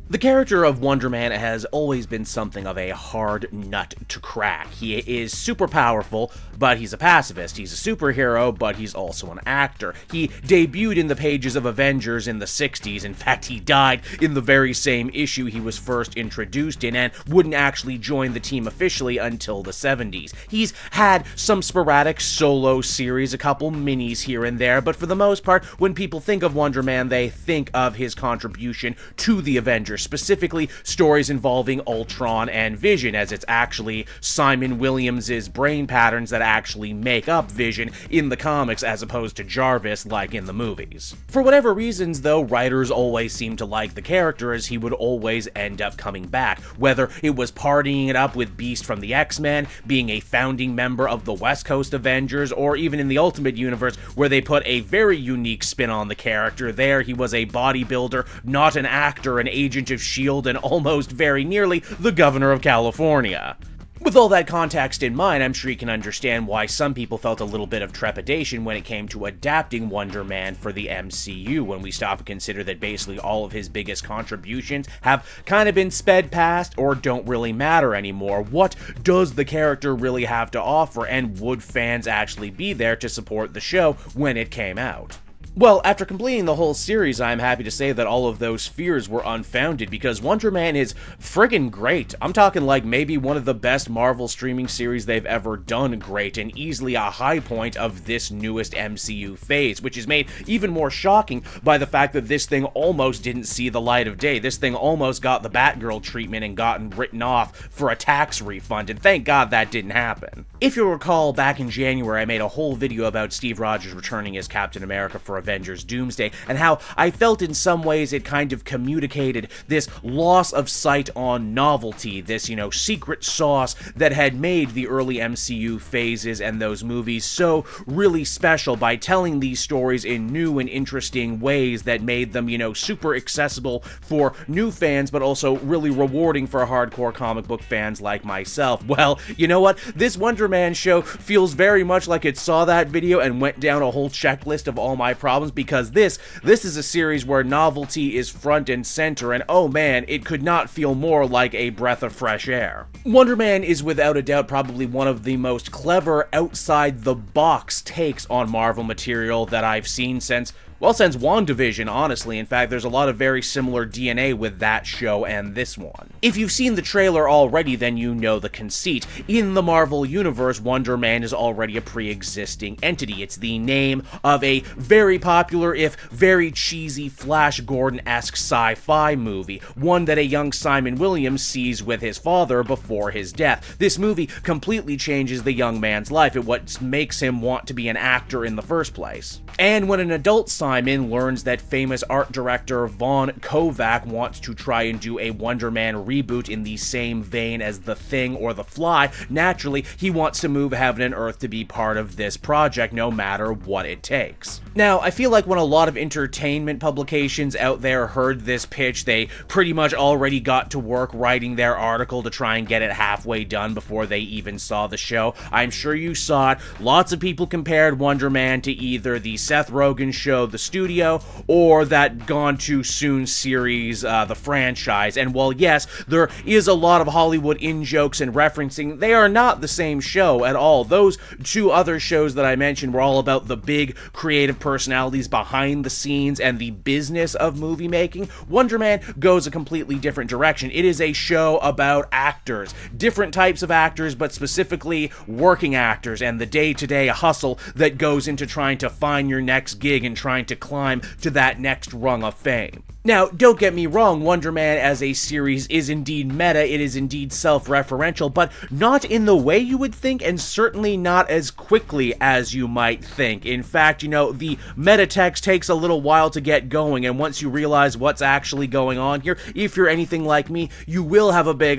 The character of Wonderman has always been something of a hard nut to crack. He is super powerful, but he's a pacifist. He's a superhero, but he's also an actor. He debuted in the pages of Avengers in the 60s. In fact, he died in the very same issue he was first introduced in and wouldn't actually join the team officially until the 70s. He's had some sporadic solo series, a couple minis here and there, but for the most part, when people think of Wonderman, they think of his contribution to the Avengers, specifically stories involving Ultron and Vision, as it's actually Simon Williams' brain patterns that actually make up Vision in the comics as opposed to Jarvis like in the movies. For whatever reasons, though, writers always seemed to like the character, as he would always end up coming back, whether it was partying it up with Beast from the X-Men, being a founding member of the West Coast Avengers, or even in the Ultimate Universe, where they put a very unique spin on the character. There, he was a bodybuilder, not an actor, an agent of S.H.I.E.L.D., and almost very nearly the governor of California. With all that context in mind, I'm sure you can understand why some people felt a little bit of trepidation when it came to adapting Wonder Man for the MCU, when we stop and consider that basically all of his biggest contributions have kind of been sped past or don't really matter anymore. What does the character really have to offer, and would fans actually be there to support the show when it came out? Well, after completing the whole series, I'm happy to say that all of those fears were unfounded, because Wonder Man is friggin' great. I'm talking like maybe one of the best Marvel streaming series they've ever done great, and easily a high point of this newest MCU phase, which is made even more shocking by the fact that this thing almost didn't see the light of day. This thing almost got the Batgirl treatment and gotten written off for a tax refund, and thank God that didn't happen. If you'll recall, back in January, I made a whole video about Steve Rogers returning as Captain America for Avengers Doomsday, and how I felt in some ways it kind of communicated this loss of sight on novelty, this, secret sauce that had made the early MCU phases and those movies so really special by telling these stories in new and interesting ways that made them, super accessible for new fans, but also really rewarding for hardcore comic book fans like myself. Well, you know what? This Wonder Man show feels very much like it saw that video and went down a whole checklist of all my problems, because this is a series where novelty is front and center, and oh man, it could not feel more like a breath of fresh air. Wonder Man is without a doubt probably one of the most clever outside-the-box takes on Marvel material that I've seen since WandaVision, honestly. In fact, there's a lot of very similar DNA with that show and this one. If you've seen the trailer already, then you know the conceit. In the Marvel Universe, Wonder Man is already a pre-existing entity. It's the name of a very popular, if very cheesy, Flash Gordon-esque sci-fi movie, one that a young Simon Williams sees with his father before his death. This movie completely changes the young man's life, and what makes him want to be an actor in the first place. And when an adult Simon learns that famous art director Vaughn Kovac wants to try and do a Wonder Man reboot in the same vein as The Thing or The Fly, naturally, he wants to move heaven and earth to be part of this project, no matter what it takes. Now, I feel like when a lot of entertainment publications out there heard this pitch, they pretty much already got to work writing their article to try and get it halfway done before they even saw the show. I'm sure you saw it. Lots of people compared Wonder Man to either the Seth Rogen show, The Studio, or that Gone Too Soon series, The Franchise. And while yes, there is a lot of Hollywood in-jokes and referencing, they are not the same show at all. Those two other shows that I mentioned were all about the big creative personalities behind the scenes and the business of movie making. Wonder Man goes a completely different direction. It is a show about actors, different types of actors, but specifically working actors, and the day-to-day hustle that goes into trying to find your next gig and trying to climb to that next rung of fame. Now, don't get me wrong, Wonder Man as a series is indeed meta, it is indeed self-referential, but not in the way you would think, and certainly not as quickly as you might think. In fact, the meta text takes a little while to get going, and once you realize what's actually going on here, if you're anything like me, you will have a big,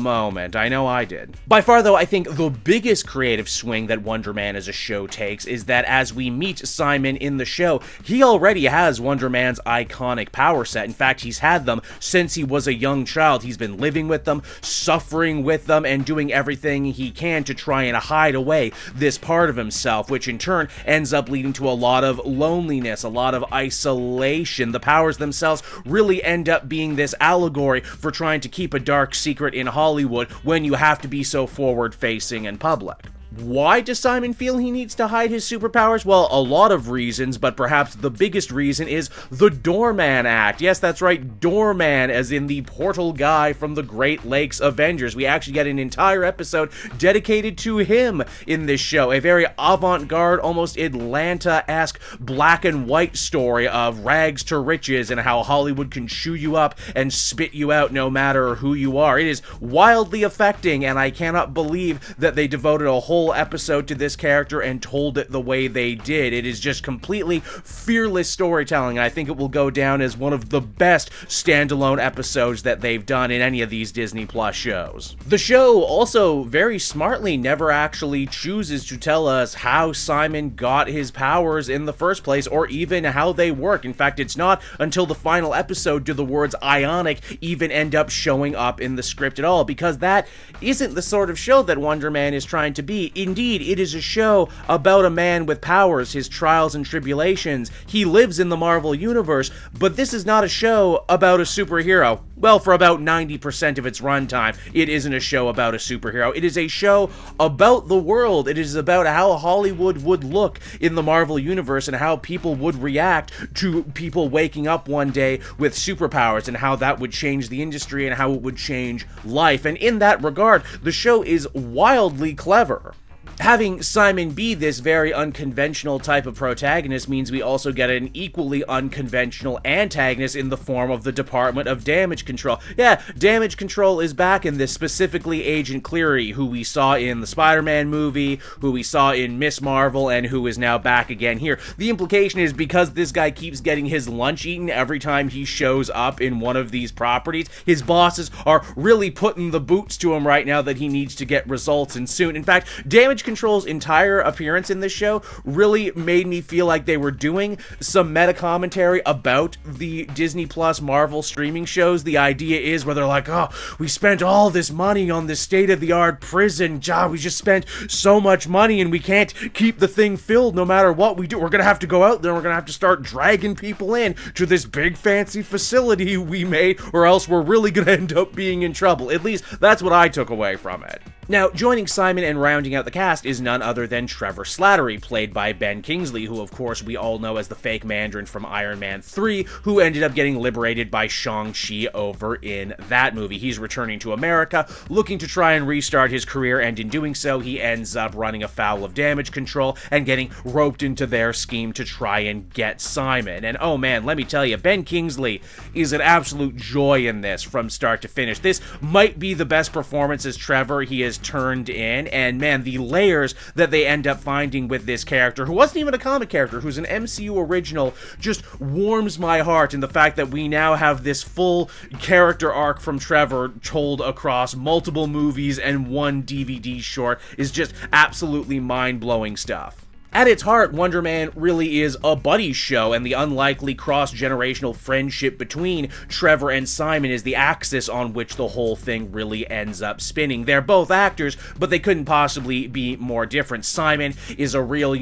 moment. I know I did. By far, though, I think the biggest creative swing that Wonder Man as a show takes is that as we meet Simon in the show, he already has Wonder Man's iconic iconic power set. In fact, he's had them since he was a young child. He's been living with them, suffering with them, and doing everything he can to try and hide away this part of himself, which in turn ends up leading to a lot of loneliness, a lot of isolation. The powers themselves really end up being this allegory for trying to keep a dark secret in Hollywood when you have to be so forward-facing and public. Why does Simon feel he needs to hide his superpowers? Well, a lot of reasons, but perhaps the biggest reason is the Doorman Act. Yes, that's right, Doorman, as in the portal guy from the Great Lakes Avengers. We actually get an entire episode dedicated to him in this show. A very avant-garde, almost Atlanta-esque black and white story of rags to riches and how Hollywood can chew you up and spit you out no matter who you are. It is wildly affecting, and I cannot believe that they devoted a whole episode to this character and told it the way they did. It is just completely fearless storytelling, and I think it will go down as one of the best standalone episodes that they've done in any of these Disney Plus shows. The show also very smartly never actually chooses to tell us how Simon got his powers in the first place, or even how they work. In fact, it's not until the final episode do the words ionic even end up showing up in the script at all, because that isn't the sort of show that Wonderman is trying to be. Indeed, it is a show about a man with powers, his trials and tribulations. He lives in the Marvel Universe, but this is not a show about a superhero. Well, for about 90% of its runtime, it isn't a show about a superhero. It is a show about the world. It is about how Hollywood would look in the Marvel Universe and how people would react to people waking up one day with superpowers and how that would change the industry and how it would change life. And in that regard, the show is wildly clever. Having Simon be this very unconventional type of protagonist means we also get an equally unconventional antagonist in the form of the Department of Damage Control. Yeah, Damage Control is back in this, specifically Agent Cleary, who we saw in the Spider-Man movie, who we saw in Miss Marvel, and who is now back again here. The implication is because this guy keeps getting his lunch eaten every time he shows up in one of these properties, his bosses are really putting the boots to him right now that he needs to get results, and soon. In fact, Damage Control's entire appearance in this show really made me feel like they were doing some meta commentary about the Disney Plus Marvel streaming shows. The idea is where they're like, oh, we spent all this money on this state-of-the-art prison job. We just spent so much money and we can't keep the thing filled no matter what we do. We're gonna have to go out there and we're gonna have to start dragging people in to this big fancy facility we made, or else we're really gonna end up being in trouble. At least that's what I took away from it. Now, joining Simon and rounding out the cast is none other than Trevor Slattery, played by Ben Kingsley, who of course we all know as the fake Mandarin from Iron Man 3, who ended up getting liberated by Shang-Chi over in that movie. He's returning to America, looking to try and restart his career, and in doing so, he ends up running afoul of Damage Control and getting roped into their scheme to try and get Simon. And oh man, let me tell you, Ben Kingsley is an absolute joy in this from start to finish. This might be the best performance as Trevor he has turned in, and man, the layers that they end up finding with this character, who wasn't even a comic character, who's an MCU original, just warms my heart. And the fact that we now have this full character arc from Trevor told across multiple movies and one DVD short is just absolutely mind-blowing stuff. At its heart, Wonderman really is a buddy show, and the unlikely cross-generational friendship between Trevor and Simon is the axis on which the whole thing really ends up spinning. They're both actors, but they couldn't possibly be more different. Simon is a real,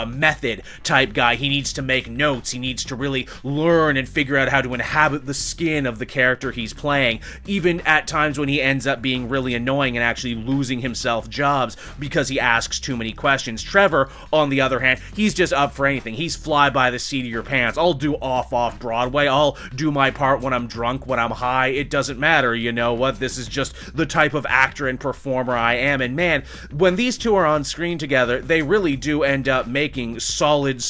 method type guy. He needs to make notes. He needs to really learn and figure out how to inhabit the skin of the character he's playing, even at times when he ends up being really annoying and actually losing himself jobs because he asks too many questions. Trevor, on the other hand, he's just up for anything. He's fly by the seat of your pants. I'll do off Broadway. I'll do my part when I'm drunk, when I'm high. It doesn't matter, you know what? This is just the type of actor and performer I am. And man, when these two are on screen together, they really do end up making solid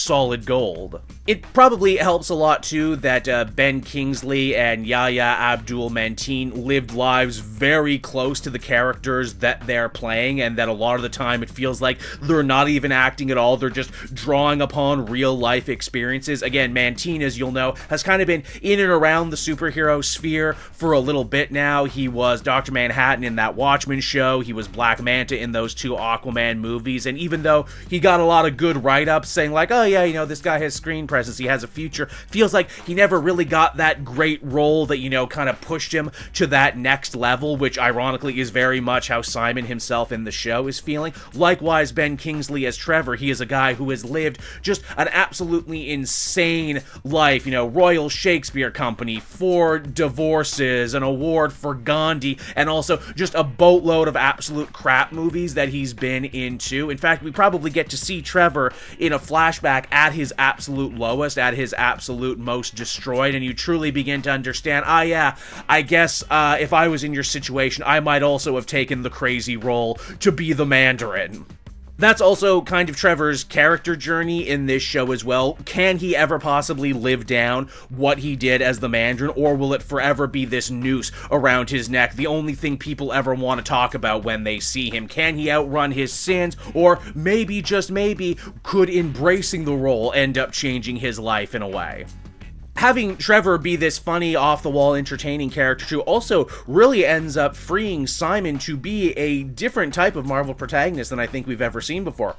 gold. It probably helps a lot, too, that Ben Kingsley and Yahya Abdul-Mateen lived lives very close to the characters that they're playing, and that a lot of the time it feels like they're not even acting at all all. They're just drawing upon real life experiences. Again, Mateen, as you'll know, has kind of been in and around the superhero sphere for a little bit now. He was Dr. Manhattan in that Watchmen show. He was Black Manta in those 2 Aquaman movies. And even though he got a lot of good write-ups saying like, oh yeah, you know, this guy has screen presence, he has a future, feels like he never really got that great role that, you know, kind of pushed him to that next level, which ironically is very much how Simon himself in the show is feeling. Likewise, Ben Kingsley as Trevor, he is a guy who has lived just an absolutely insane life, you know, Royal Shakespeare Company, 4 divorces, an award for Gandhi, and also just a boatload of absolute crap movies that he's been into. In fact, we probably get to see Trevor in a flashback at his absolute lowest, at his absolute most destroyed, and you truly begin to understand, yeah, I guess if I was in your situation, I might also have taken the crazy role to be the Mandarin. That's also kind of Trevor's character journey in this show as well. Can he ever possibly live down what he did as the Mandarin, or will it forever be this noose around his neck, the only thing people ever want to talk about when they see him? Can he outrun his sins, or maybe, just maybe, could embracing the role end up changing his life in a way? Having Trevor be this funny, off-the-wall, entertaining character too also really ends up freeing Simon to be a different type of Marvel protagonist than I think we've ever seen before.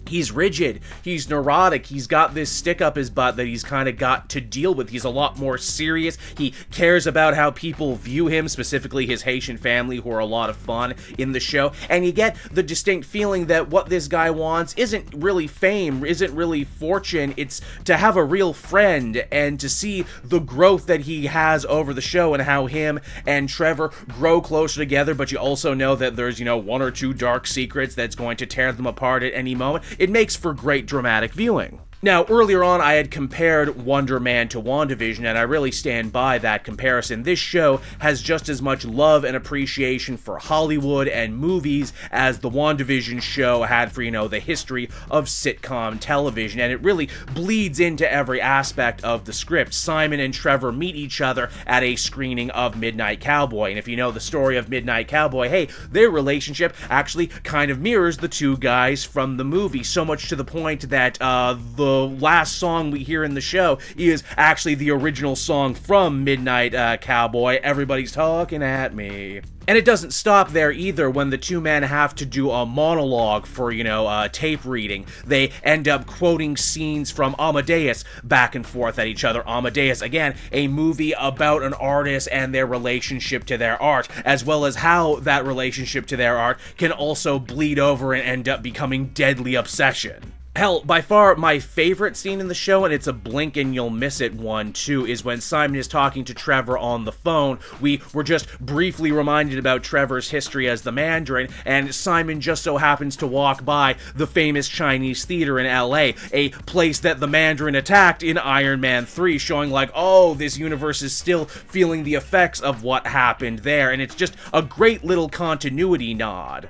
He's rigid, he's neurotic, he's got this stick up his butt that he's kind of got to deal with. He's a lot more serious, he cares about how people view him, specifically his Haitian family, who are a lot of fun in the show, and you get the distinct feeling that what this guy wants isn't really fame, isn't really fortune, it's to have a real friend, and to see the growth that he has over the show, and how him and Trevor grow closer together, but you also know that there's, you know, 1 or 2 dark secrets that's going to tear them apart at any moment. It makes for great dramatic viewing. Now, earlier on, I had compared Wonderman to WandaVision, and I really stand by that comparison. This show has just as much love and appreciation for Hollywood and movies as the WandaVision show had for, you know, the history of sitcom television, and it really bleeds into every aspect of the script. Simon and Trevor meet each other at a screening of Midnight Cowboy, and if you know the story of Midnight Cowboy, hey, their relationship actually kind of mirrors the 2 guys from the movie, so much to the point that the last song we hear in the show is actually the original song from Midnight Cowboy, Everybody's Talking at Me. And it doesn't stop there either. When the 2 men have to do a monologue for, you know, tape reading, they end up quoting scenes from Amadeus back and forth at each other. Amadeus, again, a movie about an artist and their relationship to their art, as well as how that relationship to their art can also bleed over and end up becoming deadly obsession. Hell, by far my favorite scene in the show, and it's a blink and you'll miss it one too, is when Simon is talking to Trevor on the phone. We were just briefly reminded about Trevor's history as the Mandarin, and Simon just so happens to walk by the famous Chinese theater in LA, a place that the Mandarin attacked in Iron Man 3, showing like, oh, this universe is still feeling the effects of what happened there, and it's just a great little continuity nod.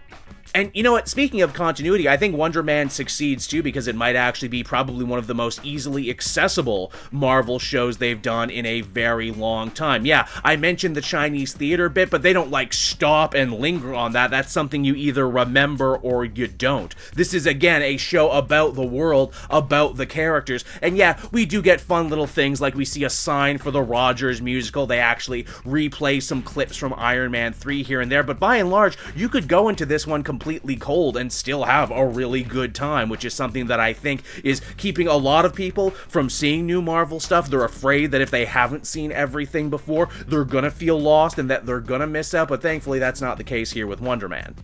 And you know what, speaking of continuity, I think Wonderman succeeds too, because it might actually be probably one of the most easily accessible Marvel shows they've done in a very long time. Yeah, I mentioned the Chinese theater bit, but they don't like stop and linger on that. That's something you either remember or you don't. This is again a show about the world, about the characters, and yeah, we do get fun little things like we see a sign for the Rogers musical. They actually replay some clips from Iron Man 3 here and there, but by and large, you could go into this one completely cold and still have a really good time, which is something that I think is keeping a lot of people from seeing new Marvel stuff. They're afraid that if they haven't seen everything before, they're gonna feel lost and that they're gonna miss out, but thankfully that's not the case here with Wonderman.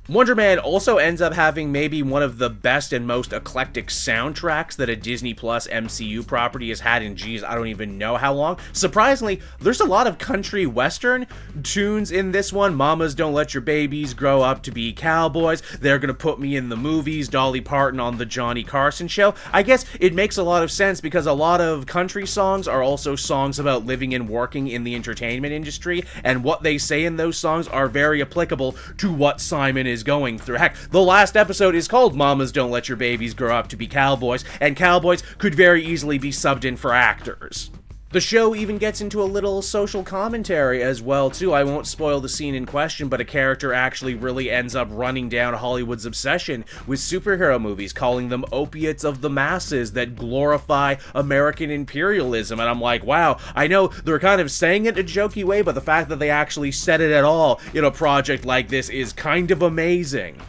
Wonderman also ends up having maybe one of the best and most eclectic soundtracks that a Disney Plus MCU property has had in, geez, I don't even know how long. Surprisingly, there's a lot of country western tunes in this one. Mamas Don't Let Your Babies Grow Up to Be Cowboys. They're gonna put me in the movies. Dolly Parton on the Johnny Carson show. I guess it makes a lot of sense because a lot of country songs are also songs about living and working in the entertainment industry, and what they say in those songs are very applicable to what Simon is going through. Heck, the last episode is called Mamas Don't Let Your Babies Grow Up to Be Cowboys, and cowboys could very easily be subbed in for actors. The show even gets into a little social commentary as well, too. I won't spoil the scene in question, but a character actually really ends up running down Hollywood's obsession with superhero movies, calling them opiates of the masses that glorify American imperialism. And I'm like, wow, I know they're kind of saying it in a jokey way, but the fact that they actually said it at all in a project like this is kind of amazing.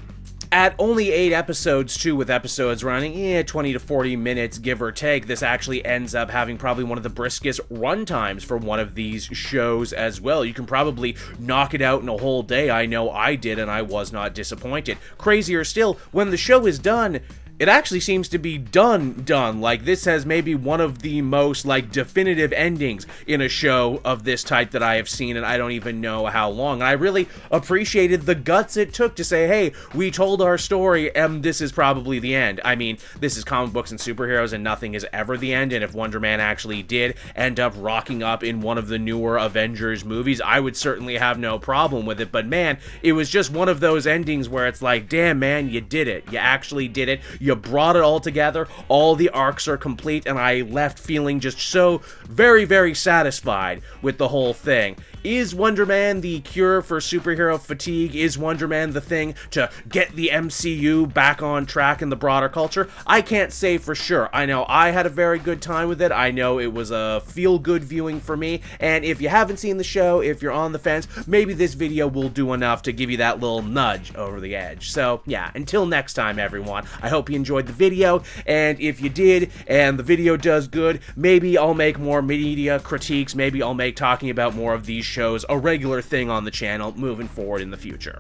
At only 8 episodes, too, with episodes running 20 to 40 minutes, give or take, this actually ends up having probably one of the briskest runtimes for one of these shows as well. You can probably knock it out in a whole day. I know I did, and I was not disappointed. Crazier still, when the show is done, it actually seems to be done. Like, this has maybe one of the most, like, definitive endings in a show of this type that I have seen, and I don't even know how long. And I really appreciated the guts it took to say, hey, we told our story, and this is probably the end. I mean, this is comic books and superheroes, and nothing is ever the end, and if Wonderman actually did end up rocking up in one of the newer Avengers movies, I would certainly have no problem with it. But man, it was just one of those endings where it's like, damn, man, you did it. You actually did it. You brought it all together, all the arcs are complete, and I left feeling just so very, very satisfied with the whole thing. Is Wonderman the cure for superhero fatigue? Is Wonderman the thing to get the MCU back on track in the broader culture? I can't say for sure. I know I had a very good time with it. I know it was a feel-good viewing for me, and if you haven't seen the show, if you're on the fence, maybe this video will do enough to give you that little nudge over the edge. So yeah, until next time, everyone, I hope you enjoyed the video, and if you did, and the video does good, maybe I'll make more media critiques, maybe I'll make talking about more of these shows a regular thing on the channel moving forward in the future.